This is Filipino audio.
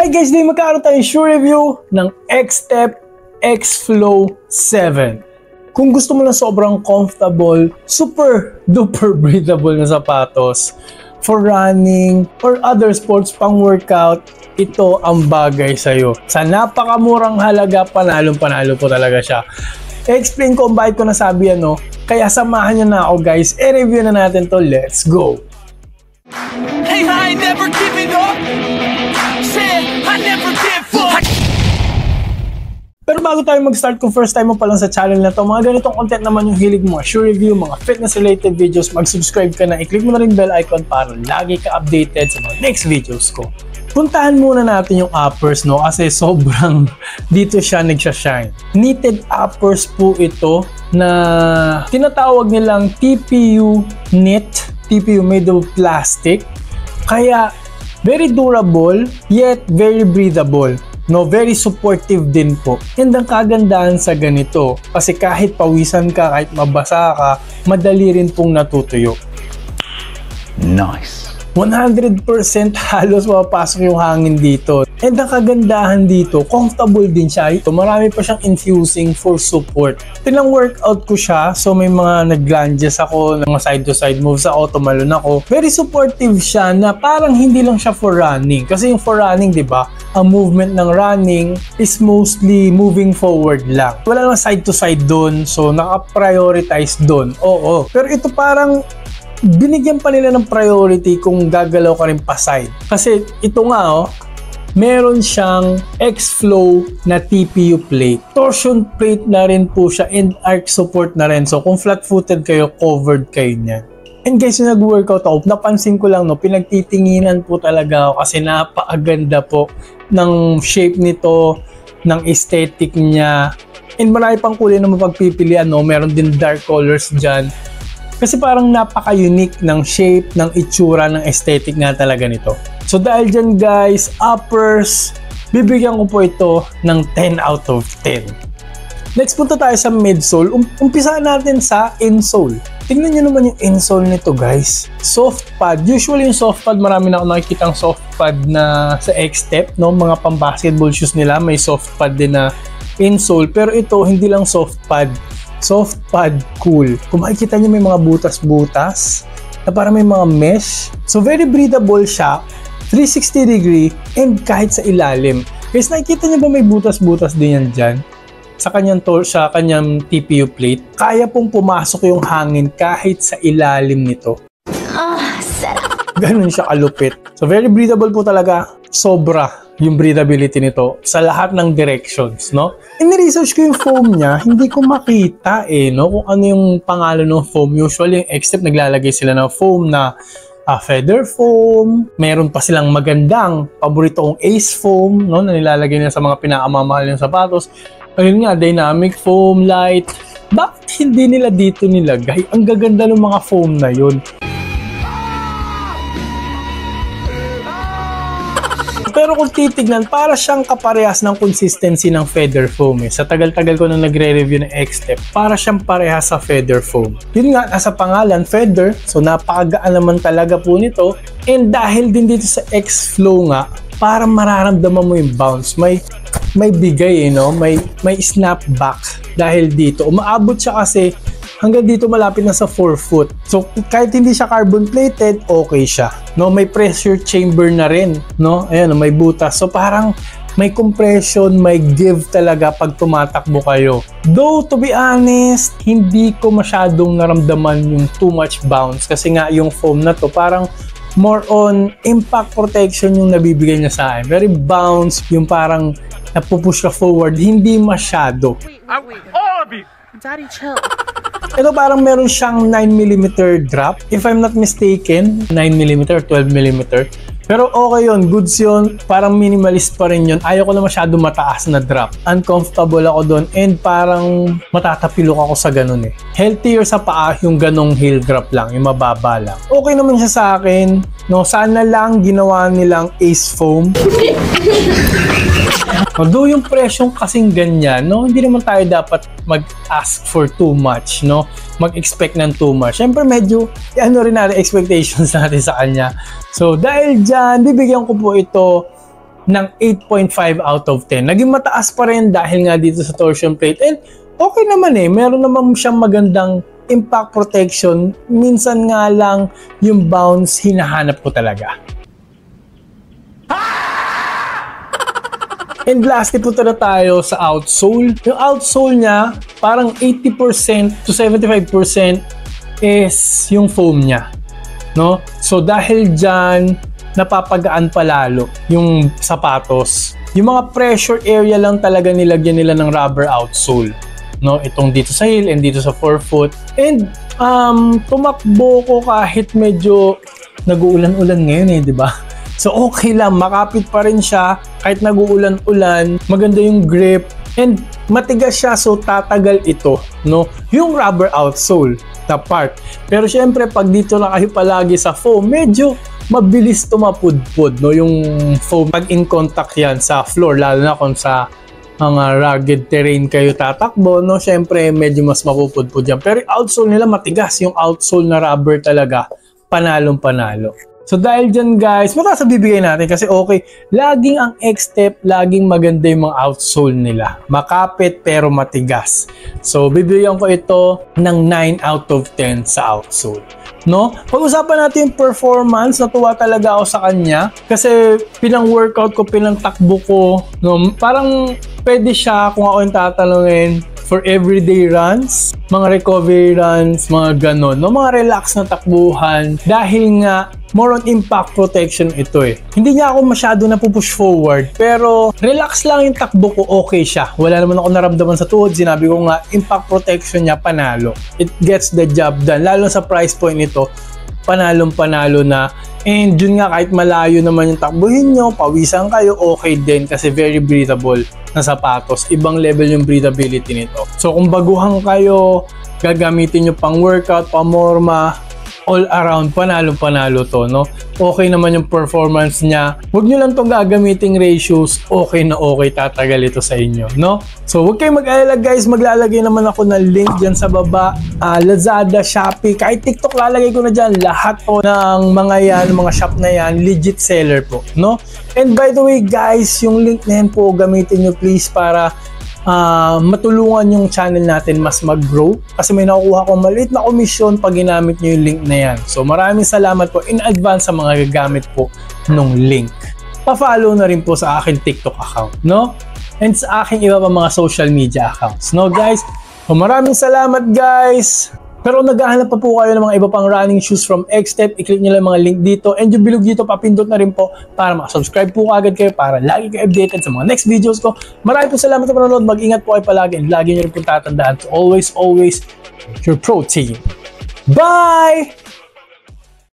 Hi guys, din magkakaroon tayong shoe review ng X-Step X-Flow 7. Kung gusto mo na sobrang comfortable, super duper breathable na sapatos for running or other sports pang workout, ito ang bagay sa'yo. Sa napakamurang halaga, panalong-panalo po talaga siya. I-explain ko kung bakit ko nasabi ano, kaya samahan nyo na ako guys, i-review na natin to. Let's go! Hey, I ain't never giving up. Said I never give up. Pero bago tayo mag-start, kung first time mo pa lang sa channel na to, mga ganitong content naman yung hilig mo, mga shoe review, mga fitness related videos, mag-subscribe ka na, i-click mo na rin bell icon para lagi ka updated sa mga next videos ko. Puntahan muna natin yung uppers, no, kasi sobrang dito siya nagsha-shine. Knitted uppers po ito na tinatawag nilang TPU knit, TPU made of plastic. Kaya very durable yet very breathable. No, very supportive din po. And ang kagandahan sa ganito, kasi kahit pawisan ka, kahit mabasa ka, madali rin pong natutuyo. Nice. 100% halos mapapasok yung hangin dito. And ang kagandahan dito, comfortable din siya. Ito, marami pa siyang infusing for support. Tinang workout ko siya, so may mga nag-lunges ako, mga side-to-side moves ako, tumalon ako. Very supportive siya na parang hindi lang siya for running. Kasi yung for running, di ba, ang movement ng running is mostly moving forward lang. Wala lang side-to-side doon, so naka-prioritize doon. Oo. Pero ito parang binigyan pa nila ng priority kung gagalaw ka rin pa side. Kasi ito nga meron siyang X-Flow na TPU plate. Torsion plate na rin po siya and arch support na rin. So kung flat-footed kayo, covered kayo niyan. And guys, yung nag-workout ako, napansin ko lang, pinagtitinginan po talaga ako kasi napakaganda po ng shape nito, ng aesthetic niya. And marami pang kulay na mapagpipilian, meron din dark colors dyan. Kasi parang napaka-unique ng shape, ng itsura, ng aesthetic nga talaga nito. So dahil dyan guys, uppers, bibigyan ko po ito ng 10 out of 10. Next punta tayo sa midsole. Umpisaan natin sa insole. Tingnan nyo naman yung insole nito guys. Soft pad. Usually yung soft pad, marami na ako nakikitang soft pad na sa X-Step. No? Mga pang-basketball shoes nila, may soft pad din na insole. Pero ito, hindi lang soft pad. Soft pad cool. Kung makikita nyo may mga butas-butas na parang may mga mesh. So very breathable siya, 360 degree and kahit sa ilalim. Guys, nakikita nyo ba may butas-butas din yan dyan? Sa kanyang TPU plate, kaya pong pumasok yung hangin kahit sa ilalim nito. Ganun siya kalupit. So very breathable po talaga. Sobra yung breathability nito sa lahat ng directions, no? And ni-research ko yung foam niya, hindi ko makita kung ano yung pangalan ng foam. Usually yung X-Step naglalagay sila ng foam na feather foam. Meron pa silang magandang paborito kong Ace foam, no, na nilalagay nila sa mga pinakamamahal ng sapatos. Ayun nga, dynamic foam, light. Bakit hindi nila dito nilagay? Ang gaganda ng mga foam na yun. Pero kung titignan, para siyang kaparehas ng consistency ng feather foam. Sa tagal-tagal ko na nagre-review ng X-Step, para siyang parehas sa feather foam. Yun nga, nasa pangalan, feather. So napakagaan naman talaga po nito. And dahil din dito sa X-Flow nga, para mararamdaman mo yung bounce. May bigay, may snapback dahil dito. Umaabot siya kasi hanggang dito malapit na sa 4 foot. So kahit hindi siya carbon plated, okay siya. May pressure chamber na rin, Ayan, may butas. So parang may compression, may give talaga pag tumatakbo kayo. Though to be honest, hindi ko masyadong naramdaman yung too much bounce kasi nga yung foam na to parang more on impact protection yung nabibigay niya sa akin. Very bounce, yung parang napupush ka forward, hindi masyado. Daddy, chill. Ito parang meron siyang 9mm drop. If I'm not mistaken, 9mm, 12mm. Pero okay yun, goods yun. Parang minimalist pa rin yun. Ayaw ko na masyado mataas na drop. Uncomfortable ako doon and parang matatapilok ako sa ganun Healthier sa paa yung ganong heel drop lang, yung mababa lang. Okay naman siya sa akin. Sana lang ginawa nilang Ace foam. Although yung presyong kasing ganyan, hindi naman tayo dapat mag-ask for too much, mag-expect ng too much. Siyempre medyo, rin natin expectations natin sa kanya. So dahil dyan, bibigyan ko po ito ng 8.5 out of 10. Naging mataas pa rin dahil nga dito sa torsion plate. And okay naman meron naman siyang magandang impact protection. Minsan nga lang yung bounce hinahanap ko talaga. And lastly, punta na tayo sa outsole. Yung outsole niya, parang 80% to 75% is yung foam niya. No? So dahil dyan, napapagaan palalo yung sapatos. Yung mga pressure area lang talaga nilagyan nila ng rubber outsole. No? Itong dito sa heel and dito sa forefoot. And tumakbo ko kahit medyo nag-uulan-ulan ngayon di ba? So okay lang, makapit pa rin siya kahit nag-uulan-ulan, maganda yung grip and matigas siya so tatagal ito, no? Yung rubber outsole na part. Pero syempre pag dito na kayo palagi sa foam, medyo mabilis tumapudpud, no? Yung foam pag in contact yan sa floor, lalo na kung sa mga rugged terrain kayo tatakbo, no? Syempre medyo mas mapupudpud yan. Pero yung outsole nila matigas, yung outsole na rubber talaga, panalong panalo. So dahil dyan guys, mataas ang bibigay natin kasi okay, laging ang X-Step, laging maganda yung mga outsole nila. Makapit pero matigas. So bibigyan ko ito ng 9 out of 10 sa outsole. No? Pag-usapan natin yung performance, natuwa talaga ako sa kanya kasi pinang-workout ko, pinang-takbo ko. No? Parang pwede siya kung ako yung tatanungin for everyday runs, mga recovery runs, mga ganon, no? Mga relax na takbuhan dahil nga more on impact protection ito Hindi niya ako masyado napupush forward pero relax lang yung takbo ko, okay siya. Wala naman ako naramdaman sa tuhod, sinabi ko nga impact protection niya panalo. It gets the job done, lalo sa price point nito, panalong panalo na. And yun nga, kahit malayo naman yung takbuhin nyo, pawisan kayo, okay din kasi very breathable na sapatos. Ibang level yung breathability nito. So kung baguhan kayo, gagamitin nyo pang workout, pamorma, all around, panalo-panalo to, no? Okay naman yung performance niya. Huwag nyo lang itong gagamiting ratios, okay na okay, tatagal ito sa inyo, no? So, huwag kayong mag-alala guys, maglalagay naman ako ng link dyan sa baba. Lazada, Shopee, kahit TikTok lalagay ko na dyan. Lahat po ng mga yan, mga shop na yan, legit seller po, no? And by the way guys, yung link na yan po, gamitin nyo please para matulungan yung channel natin mas mag-grow kasi may nakukuha akong maliit na komisyon pag ginamit nyo yung link na yan. So maraming salamat po in advance sa mga gagamit po nung link. Pa-follow na rin po sa aking TikTok account, no? And sa aking iba pa mga social media accounts, no guys? So maraming salamat guys! Pero kung naghahanap pa po kayo ng mga iba pang running shoes from X-Step, i-click nyo lang mga link dito. And yung bilog dito, papindot na rin po para makasubscribe po agad kayo para lagi kayo updated sa mga next videos ko. Maraming po salamat sa panonood. Mag-ingat po kayo palagi and lagi nyo rin po tatandaan to always, your pro team. Bye!